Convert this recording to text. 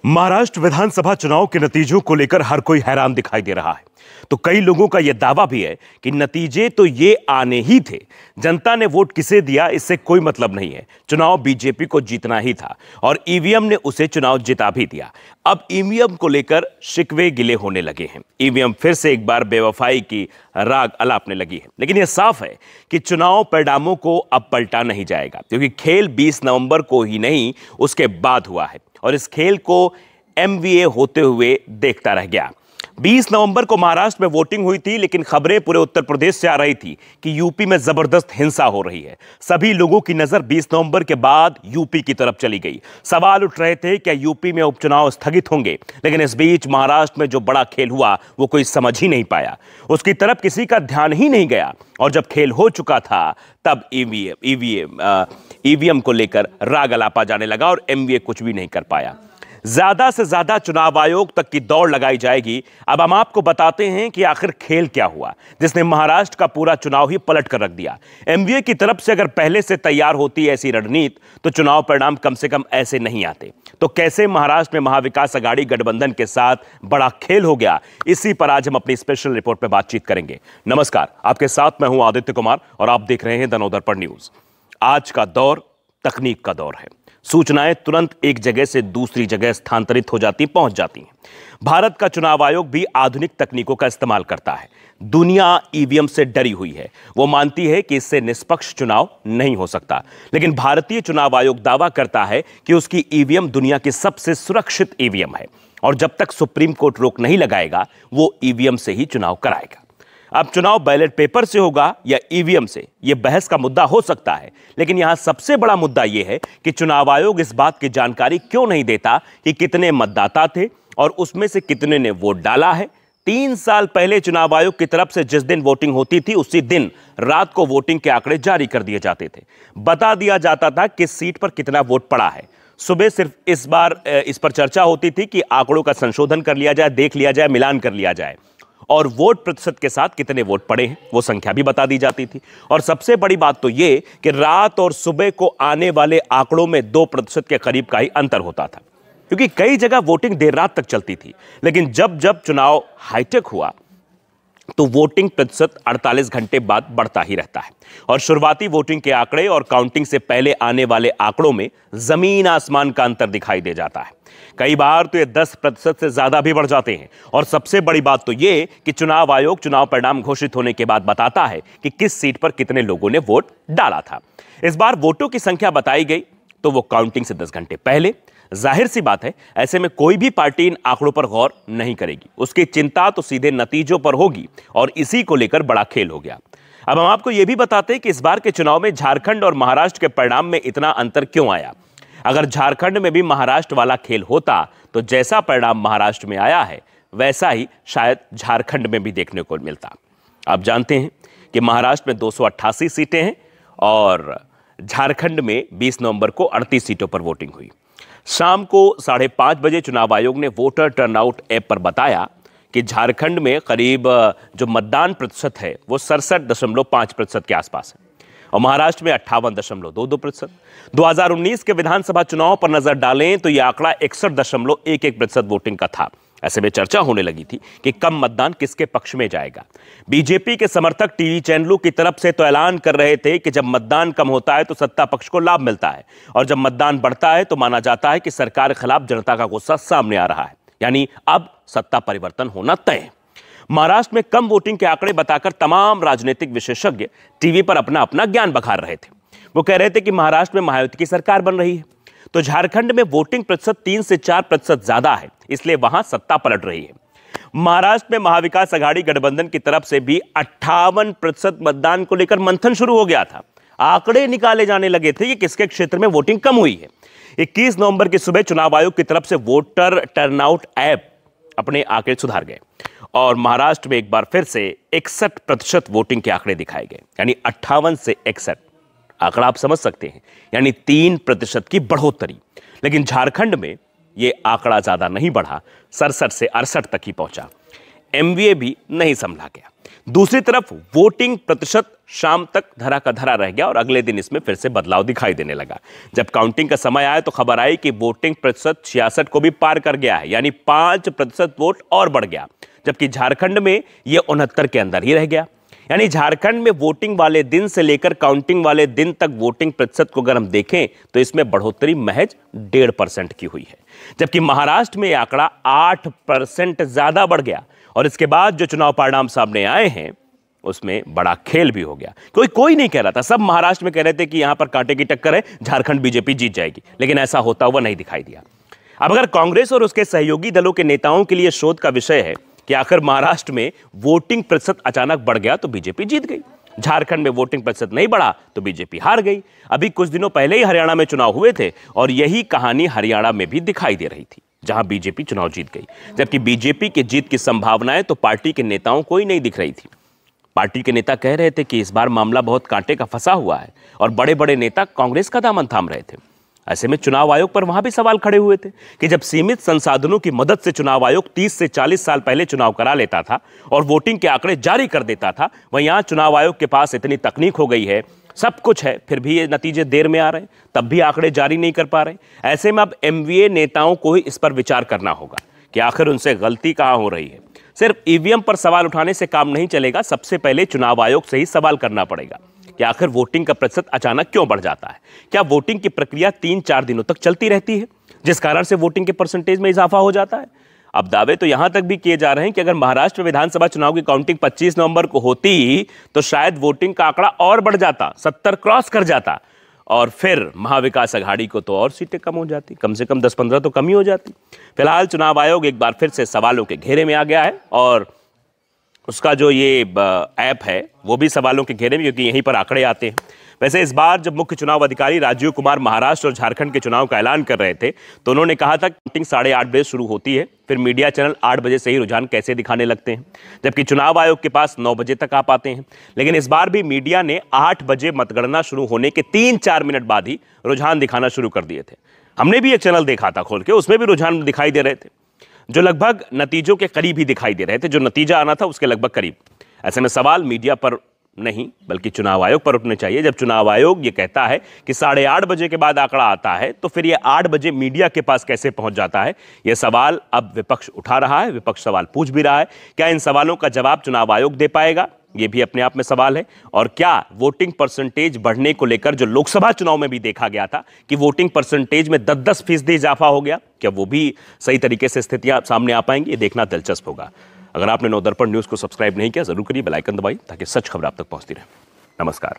महाराष्ट्र विधानसभा चुनाव के नतीजों को लेकर हर कोई हैरान दिखाई दे रहा है। तो कई लोगों का यह दावा भी है कि नतीजे तो ये आने ही थे, जनता ने वोट किसे दिया इससे कोई मतलब नहीं है। चुनाव बीजेपी को जीतना ही था और ईवीएम ने उसे चुनाव जिता भी दिया। अब ईवीएम को लेकर शिकवे गिले होने लगे हैं। ईवीएम फिर से एक बार बेवफाई की राग अलापने लगी है। लेकिन यह साफ है कि चुनाव परिणामों को अब पलटा नहीं जाएगा, क्योंकि खेल 20 नवंबर को ही नहीं उसके बाद हुआ है और इस खेल को एमवीए होते हुए देखता रह गया। 20 नवंबर को महाराष्ट्र में वोटिंग हुई थी, लेकिन खबरें पूरे उत्तर प्रदेश से आ रही थी कि यूपी में जबरदस्त हिंसा हो रही है। सभी लोगों की नजर 20 नवंबर के बाद यूपी की तरफ चली गई। सवाल उठ रहे थे क्या यूपी में उपचुनाव स्थगित होंगे, लेकिन इस बीच महाराष्ट्र में जो बड़ा खेल हुआ वो कोई समझ ही नहीं पाया, उसकी तरफ किसी का ध्यान ही नहीं गया। और जब खेल हो चुका था तब ईवीएम को लेकर राग अलापा जाने लगा और एमवीए कुछ भी नहीं कर पाया। ज्यादा से ज्यादा चुनाव आयोग तक की दौड़ लगाई जाएगी। अब हम आपको बताते हैं कि आखिर खेल क्या हुआ जिसने महाराष्ट्र का पूरा चुनाव ही पलट कर रख दिया। एमवीए की तरफ से अगर पहले से तैयार होती ऐसी रणनीति तो चुनाव परिणाम कम से कम ऐसे नहीं आते। तो कैसे महाराष्ट्र में महाविकास अघाड़ी गठबंधन के साथ बड़ा खेल हो गया, इसी पर आज हम अपनी स्पेशल रिपोर्ट में बातचीत करेंगे। नमस्कार, आपके साथ मैं हूं आदित्य कुमार और आप देख रहे हैं द नवदर्पण न्यूज। आज का दौर तकनीक का दौर है। सूचनाएं तुरंत एक जगह से दूसरी जगह स्थानांतरित हो जाती, पहुंच जाती हैं। भारत का चुनाव आयोग भी आधुनिक तकनीकों का इस्तेमाल करता है। दुनिया ईवीएम से डरी हुई है, वो मानती है कि इससे निष्पक्ष चुनाव नहीं हो सकता, लेकिन भारतीय चुनाव आयोग दावा करता है कि उसकी ईवीएम दुनिया की सबसे सुरक्षित ईवीएम है और जब तक सुप्रीम कोर्ट रोक नहीं लगाएगा वो ईवीएम से ही चुनाव कराएगा। अब चुनाव बैलेट पेपर से होगा या ईवीएम से, यह बहस का मुद्दा हो सकता है, लेकिन यहां सबसे बड़ा मुद्दा यह है कि चुनाव आयोग इस बात की जानकारी क्यों नहीं देता कि कितने मतदाता थे और उसमें से कितने ने वोट डाला है। 3 साल पहले चुनाव आयोग की तरफ से जिस दिन वोटिंग होती थी उसी दिन रात को वोटिंग के आंकड़े जारी कर दिए जाते थे। बता दिया जाता था किस सीट पर कितना वोट पड़ा है। सुबह सिर्फ इस बार इस पर चर्चा होती थी कि आंकड़ों का संशोधन कर लिया जाए, देख लिया जाए, मिलान कर लिया जाए और वोट प्रतिशत के साथ कितने वोट पड़े हैं वो संख्या भी बता दी जाती थी। और सबसे बड़ी बात तो ये कि रात और सुबह को आने वाले आंकड़ों में 2% के करीब का ही अंतर होता था, क्योंकि कई जगह वोटिंग देर रात तक चलती थी। लेकिन जब जब चुनाव हाईटेक हुआ तो वोटिंग प्रतिशत 48 घंटे बाद बढ़ता ही रहता है और शुरुआती वोटिंग के आंकड़े और काउंटिंग से पहले आने वाले आंकड़ों में जमीन आसमान का अंतर दिखाई दे जाता है। कई बार तो ये 10% से ज्यादा भी बढ़ जाते हैं। और सबसे बड़ी बात तो ये कि चुनाव आयोग चुनाव परिणाम घोषित होने के बाद बताता है कि किस सीट पर कितने लोगों ने वोट डाला था। इस बार वोटों की संख्या बताई गई तो वो काउंटिंग से 10 घंटे पहले। जाहिर सी बात है, ऐसे में कोई भी पार्टी इन आंकड़ों पर गौर नहीं करेगी, उसकी चिंता तो सीधे नतीजों पर होगी और इसी को लेकर बड़ा खेल हो गया। अब हम आपको यह भी बताते हैं कि इस बार के चुनाव में झारखंड और महाराष्ट्र के परिणाम में इतना अंतर क्यों आया। अगर झारखंड में भी महाराष्ट्र वाला खेल होता तो जैसा परिणाम महाराष्ट्र में आया है वैसा ही शायद झारखंड में भी देखने को मिलता। आप जानते हैं कि महाराष्ट्र में 288 सीटें हैं और झारखंड में 20 नवंबर को 38 सीटों पर वोटिंग हुई। शाम को 5:30 बजे चुनाव आयोग ने वोटर टर्नआउट ऐप पर बताया कि झारखंड में करीब जो मतदान प्रतिशत है वो 67.5% के आसपास है और महाराष्ट्र में 58.22%। 2019 के विधानसभा चुनाव पर नजर डालें तो यह आंकड़ा 61.11% वोटिंग का था। ऐसे में चर्चा होने लगी थी कि कम मतदान किसके पक्ष में जाएगा। बीजेपी के समर्थक टीवी चैनलों की तरफ से तो ऐलान कर रहे थे कि जब मतदान कम होता है तो सत्ता पक्ष को लाभ मिलता है और जब मतदान बढ़ता है तो माना जाता है कि सरकार के खिलाफ जनता का गुस्सा सामने आ रहा है, यानी अब सत्ता परिवर्तन होना तय है। महाराष्ट्र में कम वोटिंग के आंकड़े बताकर तमाम राजनीतिक विशेषज्ञ टीवी पर अपना अपना ज्ञान बखार रहे थे। वो कह रहे थे कि महाराष्ट्र में महायुति की सरकार बन रही है तो झारखंड में वोटिंग प्रतिशत 3 से 4% ज्यादा है, इसलिए वहां सत्ता पलट रही है। महाराष्ट्र में महाविकास अघाड़ी गठबंधन की तरफ से भी 58% मतदान को लेकर मंथन शुरू हो गया था। आंकड़े निकाले जाने लगे थे कि किसके क्षेत्र में वोटिंग कम हुई है। 21 नवंबर की सुबह चुनाव आयोग की तरफ से वोटर टर्नआउट ऐप अपने आंकड़े सुधार गए और महाराष्ट्र में एक बार फिर से 61% वोटिंग के आंकड़े दिखाए गए, यानी 58 से 61 आंकड़ा आप समझ सकते हैं, यानी 3% की बढ़ोतरी। लेकिन झारखंड में यह आंकड़ा ज्यादा नहीं बढ़ा, 67 से 68 तक ही पहुंचा। एमवीए भी नहीं संभला गया। दूसरी तरफ वोटिंग प्रतिशत शाम तक धरा का धरा रह गया और अगले दिन इसमें फिर से बदलाव दिखाई देने लगा। जब काउंटिंग का समय आया तो खबर आई कि वोटिंग प्रतिशत 66 को भी पार कर गया है, यानी 5% वोट और बढ़ गया, जबकि झारखंड में यह 69 के अंदर ही रह गया। यानी झारखंड में वोटिंग वाले दिन से लेकर काउंटिंग वाले दिन तक वोटिंग प्रतिशत को अगर हम देखें तो इसमें बढ़ोतरी महज 1.5% की हुई है, जबकि महाराष्ट्र में यह आंकड़ा 8% ज्यादा बढ़ गया। और इसके बाद जो चुनाव परिणाम सामने आए हैं उसमें बड़ा खेल भी हो गया। कोई नहीं कह रहा था, सब महाराष्ट्र में कह रहे थे कि यहां पर कांटे की टक्कर है, झारखंड बीजेपी जीत जाएगी, लेकिन ऐसा होता हुआ नहीं दिखाई दिया। अब अगर कांग्रेस और उसके सहयोगी दलों के नेताओं के लिए शोध का विषय है कि आखिर महाराष्ट्र में वोटिंग प्रतिशत अचानक बढ़ गया तो बीजेपी जीत गई, झारखंड में वोटिंग प्रतिशत नहीं बढ़ा तो बीजेपी हार गई। अभी कुछ दिनों पहले ही हरियाणा में चुनाव हुए थे और यही कहानी हरियाणा में भी दिखाई दे रही थी, जहां बीजेपी चुनाव जीत गई, जबकि बीजेपी की जीत की संभावनाएं तो पार्टी के नेताओं को ही नहीं दिख रही थी। पार्टी के नेता कह रहे थे कि इस बार मामला बहुत कांटे का फंसा हुआ है और बड़े बड़े नेता कांग्रेस का दामन थाम रहे थे। ऐसे में चुनाव आयोग पर वहां भी सवाल खड़े हुए थे कि जब सीमित संसाधनों की मदद से चुनाव आयोग 30 से 40 साल पहले चुनाव करा लेता था और वोटिंग के आंकड़े जारी कर देता था, वहीं यहां चुनाव आयोग के पास इतनी तकनीक हो गई है, सब कुछ है, फिर भी ये नतीजे देर में आ रहे हैं, तब भी आंकड़े जारी नहीं कर पा रहे। ऐसे में अब एमवीए नेताओं को ही इस पर विचार करना होगा कि आखिर उनसे गलती कहां हो रही है। सिर्फ ईवीएम पर सवाल उठाने से काम नहीं चलेगा, सबसे पहले चुनाव आयोग से ही सवाल करना पड़ेगा कि आखिर वोटिंग का प्रतिशत अचानक क्यों बढ़ जाता है। क्या वोटिंग की प्रक्रिया 3-4 दिनों तक चलती रहती है जिस कारण से वोटिंग के परसेंटेज में इजाफा हो जाता है? अब दावे तो यहां तक भी किए जा रहे हैं कि अगर महाराष्ट्र विधानसभा चुनाव की काउंटिंग 25 नवंबर को होती तो शायद वोटिंग का आंकड़ा और बढ़ जाता, 70 क्रॉस कर जाता और फिर महाविकास अघाड़ी को तो और सीटें कम हो जाती, कम से कम 10-15 तो कम ही हो जाती। फिलहाल चुनाव आयोग एक बार फिर से सवालों के घेरे में आ गया है और उसका जो ये ऐप है वो भी सवालों के घेरे में, क्योंकि यहीं पर आंकड़े आते हैं। वैसे इस बार जब मुख्य चुनाव अधिकारी राजीव कुमार महाराष्ट्र और झारखंड के चुनाव का ऐलान कर रहे थे तो उन्होंने कहा था काउंटिंग 8:30 बजे शुरू होती है, फिर मीडिया चैनल 8 बजे से ही रुझान कैसे दिखाने लगते हैं, जबकि चुनाव आयोग के पास 9 बजे तक आ पाते हैं। लेकिन इस बार भी मीडिया ने 8 बजे मतगणना शुरू होने के 3-4 मिनट बाद ही रुझान दिखाना शुरू कर दिए थे। हमने भी एक चैनल देखा था खोल के, उसमें भी रुझान दिखाई दे रहे थे जो लगभग नतीजों के करीब ही दिखाई दे रहे थे, जो नतीजा आना था उसके लगभग करीब। ऐसे में सवाल मीडिया पर नहीं बल्कि चुनाव आयोग पर उठने चाहिए। जब चुनाव आयोग ये कहता है कि 8:30 बजे के बाद आंकड़ा आता है तो फिर ये 8 बजे मीडिया के पास कैसे पहुंच जाता है? ये सवाल अब विपक्ष उठा रहा है, विपक्ष सवाल पूछ भी रहा है। क्या इन सवालों का जवाब चुनाव आयोग दे पाएगा? ये भी अपने आप में सवाल है। और क्या वोटिंग परसेंटेज बढ़ने को लेकर जो लोकसभा चुनाव में भी देखा गया था कि वोटिंग परसेंटेज में 10-10% इजाफा हो गया, क्या वो भी सही तरीके से स्थितियां सामने आ पाएंगी? ये देखना दिलचस्प होगा। अगर आपने नवदर्पण न्यूज को सब्सक्राइब नहीं किया जरूर करिए, बेल आइकन दबाइए ताकि सच खबर आप तक पहुंचती रहे। नमस्कार।